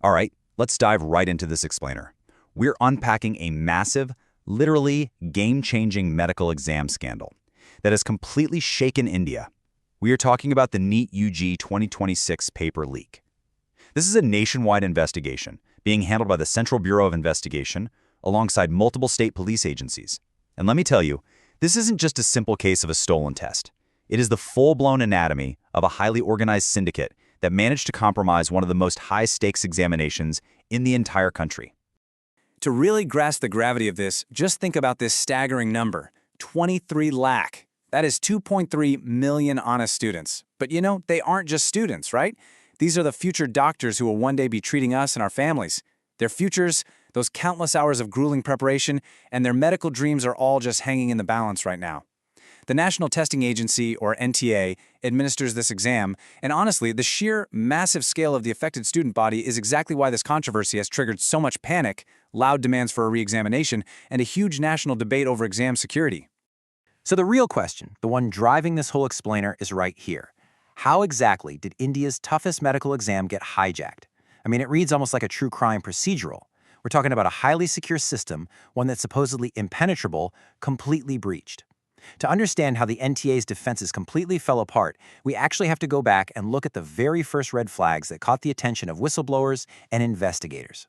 All right, let's dive right into this explainer. We're unpacking a massive, literally game-changing medical exam scandal that has completely shaken India. We are talking about the NEET-UG 2026 paper leak. This is a nationwide investigation being handled by the Central Bureau of Investigation alongside multiple state police agencies. And let me tell you, this isn't just a simple case of a stolen test. It is the full-blown anatomy of a highly organized syndicate that managed to compromise one of the most high-stakes examinations in the entire country. To really grasp the gravity of this, just think about this staggering number, 23 lakh. That is 2.3 million honest students. But you know, they aren't just students, right? These are the future doctors who will one day be treating us and our families. Their futures, those countless hours of grueling preparation, and their medical dreams are all just hanging in the balance right now. The National Testing Agency, or NTA, administers this exam, and honestly, the sheer massive scale of the affected student body is exactly why this controversy has triggered so much panic, loud demands for a re-examination, and a huge national debate over exam security. So the real question, the one driving this whole explainer, is right here. How exactly did India's toughest medical exam get hijacked? I mean, it reads almost like a true crime procedural. We're talking about a highly secure system, one that's supposedly impenetrable, completely breached. To understand how the NTA's defenses completely fell apart, we actually have to go back and look at the very first red flags that caught the attention of whistleblowers and investigators.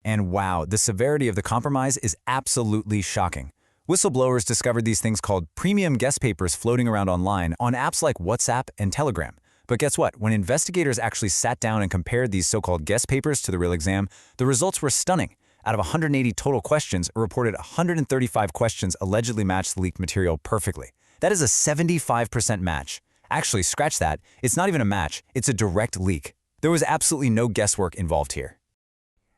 And wow, the severity of the compromise is absolutely shocking. Whistleblowers discovered these things called premium guest papers floating around online on apps like WhatsApp and Telegram. But guess what? When investigators actually sat down and compared these so-called guest papers to the real exam, the results were stunning. Out of 180 total questions, a reported 135 questions allegedly matched the leaked material perfectly. That is a 75% match. Actually, scratch that. It's not even a match. It's a direct leak. There was absolutely no guesswork involved here.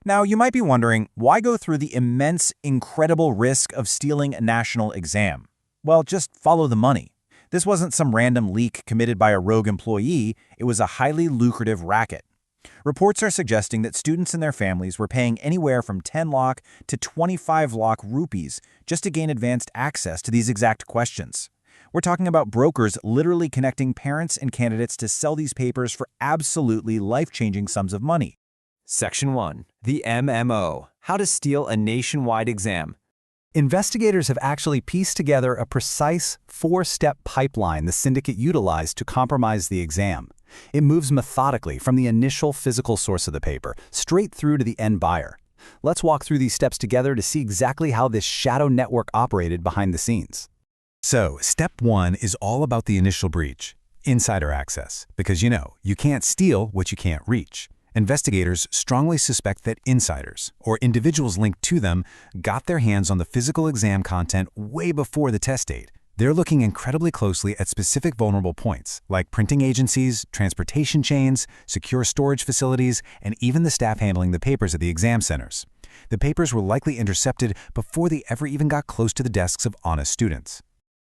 Now, you might be wondering, why go through the immense, incredible risk of stealing a national exam? Well, just follow the money. This wasn't some random leak committed by a rogue employee. It was a highly lucrative racket. Reports are suggesting that students and their families were paying anywhere from 10 lakh to 25 lakh rupees just to gain advanced access to these exact questions. We're talking about brokers literally connecting parents and candidates to sell these papers for absolutely life-changing sums of money. Section 1. The MMO. How to steal a nationwide exam. Investigators have actually pieced together a precise four-step pipeline the syndicate utilized to compromise the exam. It moves methodically from the initial physical source of the paper straight through to the end buyer. Let's walk through these steps together to see exactly how this shadow network operated behind the scenes. So, step 1 is all about the initial breach, insider access, because you can't steal what you can't reach. Investigators strongly suspect that insiders, or individuals linked to them, got their hands on the physical exam content way before the test date. They're looking incredibly closely at specific vulnerable points, like printing agencies, transportation chains, secure storage facilities, and even the staff handling the papers at the exam centers. The papers were likely intercepted before they ever even got close to the desks of honest students.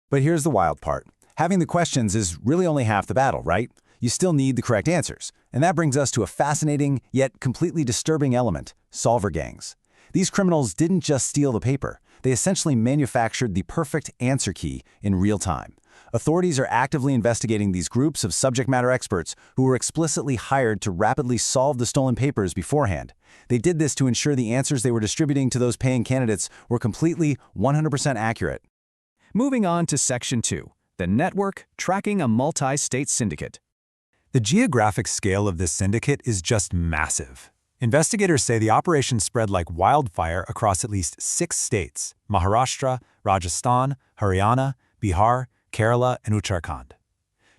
But here's the wild part. Having the questions is really only half the battle, right? You still need the correct answers. And that brings us to a fascinating, yet completely disturbing element: solver gangs. These criminals didn't just steal the paper. They essentially manufactured the perfect answer key in real time. Authorities are actively investigating these groups of subject matter experts who were explicitly hired to rapidly solve the stolen papers beforehand. They did this to ensure the answers they were distributing to those paying candidates were completely 100% accurate. Moving on to Section 2. The network tracking a multi-state syndicate. The geographic scale of this syndicate is just massive. Investigators say the operation spread like wildfire across at least 6 states: Maharashtra, Rajasthan, Haryana, Bihar, Kerala, and Uttarakhand.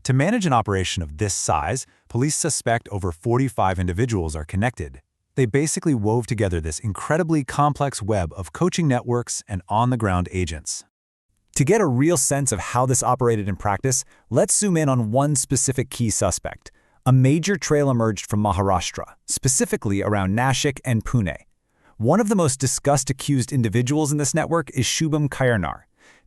To manage an operation of this size, police suspect over 45 individuals are connected. They basically wove together this incredibly complex web of coaching networks and on-the-ground agents. To get a real sense of how this operated in practice, let's zoom in on one specific key suspect. A major trail emerged from Maharashtra, specifically around Nashik and Pune. One of the most discussed accused individuals in this network is Shubham Kairnar.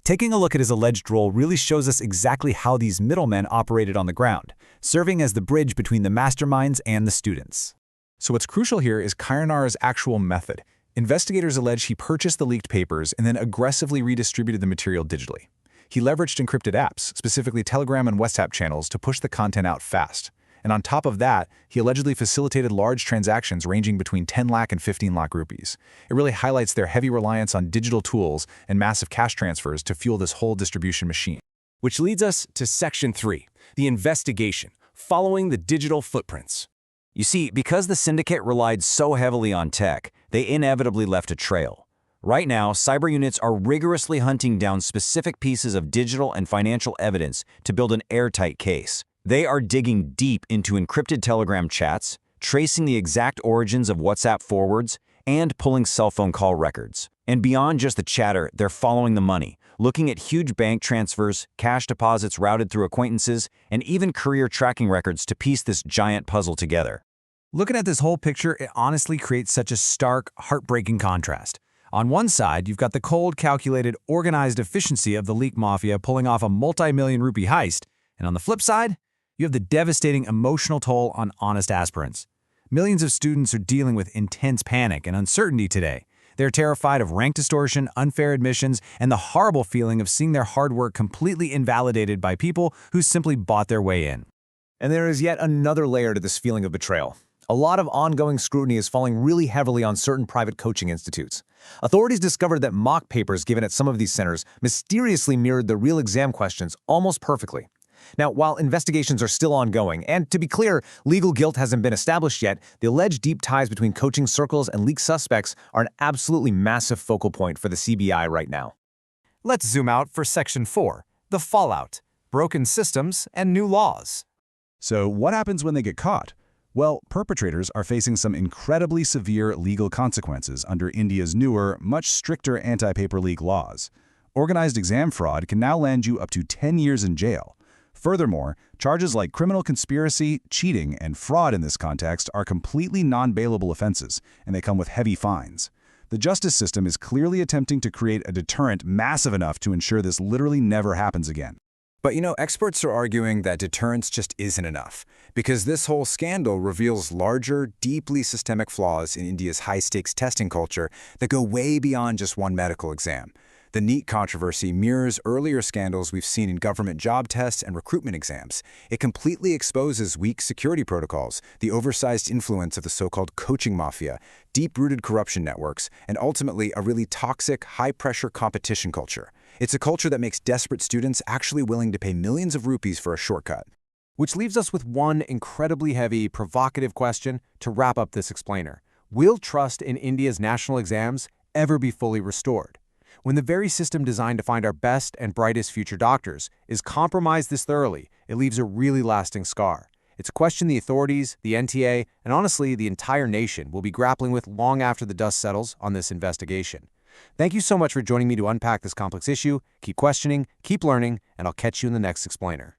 Taking a look at his alleged role really shows us exactly how these middlemen operated on the ground, serving as the bridge between the masterminds and the students. So what's crucial here is Kairnar's actual method. Investigators allege he purchased the leaked papers and then aggressively redistributed the material digitally. He leveraged encrypted apps, specifically Telegram and WhatsApp channels, to push the content out fast. And on top of that, he allegedly facilitated large transactions ranging between 10 lakh and 15 lakh rupees. It really highlights their heavy reliance on digital tools and massive cash transfers to fuel this whole distribution machine. Which leads us to Section 3, the investigation, following the digital footprints. You see, because the syndicate relied so heavily on tech, they inevitably left a trail. Right now, cyber units are rigorously hunting down specific pieces of digital and financial evidence to build an airtight case. They are digging deep into encrypted Telegram chats, tracing the exact origins of WhatsApp forwards, and pulling cell phone call records. And beyond just the chatter, they're following the money, looking at huge bank transfers, cash deposits routed through acquaintances, and even career tracking records to piece this giant puzzle together. Looking at this whole picture, it honestly creates such a stark, heartbreaking contrast. On one side, you've got the cold, calculated, organized efficiency of the leak mafia pulling off a multi-million rupee heist, and on the flip side, you have the devastating emotional toll on honest aspirants. Millions of students are dealing with intense panic and uncertainty today. They're terrified of rank distortion, unfair admissions, and the horrible feeling of seeing their hard work completely invalidated by people who simply bought their way in. And there is yet another layer to this feeling of betrayal. A lot of ongoing scrutiny is falling really heavily on certain private coaching institutes. Authorities discovered that mock papers given at some of these centers mysteriously mirrored the real exam questions almost perfectly. Now, while investigations are still ongoing, and to be clear, legal guilt hasn't been established yet, the alleged deep ties between coaching circles and leak suspects are an absolutely massive focal point for the CBI right now. Let's zoom out for Section 4, the fallout, broken systems, and new laws. So what happens when they get caught? Well, perpetrators are facing some incredibly severe legal consequences under India's newer, much stricter anti-paper leak laws. Organized exam fraud can now land you up to 10 years in jail. Furthermore, charges like criminal conspiracy, cheating, and fraud in this context are completely non-bailable offenses, and they come with heavy fines. The justice system is clearly attempting to create a deterrent massive enough to ensure this literally never happens again. But experts are arguing that deterrence just isn't enough, because this whole scandal reveals larger, deeply systemic flaws in India's high-stakes testing culture that go way beyond just one medical exam. The NEET controversy mirrors earlier scandals we've seen in government job tests and recruitment exams. It completely exposes weak security protocols, the oversized influence of the so-called coaching mafia, deep-rooted corruption networks, and ultimately a really toxic, high-pressure competition culture. It's a culture that makes desperate students actually willing to pay millions of rupees for a shortcut. Which leaves us with one incredibly heavy, provocative question to wrap up this explainer. Will trust in India's national exams ever be fully restored? When the very system designed to find our best and brightest future doctors is compromised this thoroughly, it leaves a really lasting scar. It's a question the authorities, the NTA, and honestly the entire nation will be grappling with long after the dust settles on this investigation. Thank you so much for joining me to unpack this complex issue. Keep questioning, keep learning, and I'll catch you in the next explainer.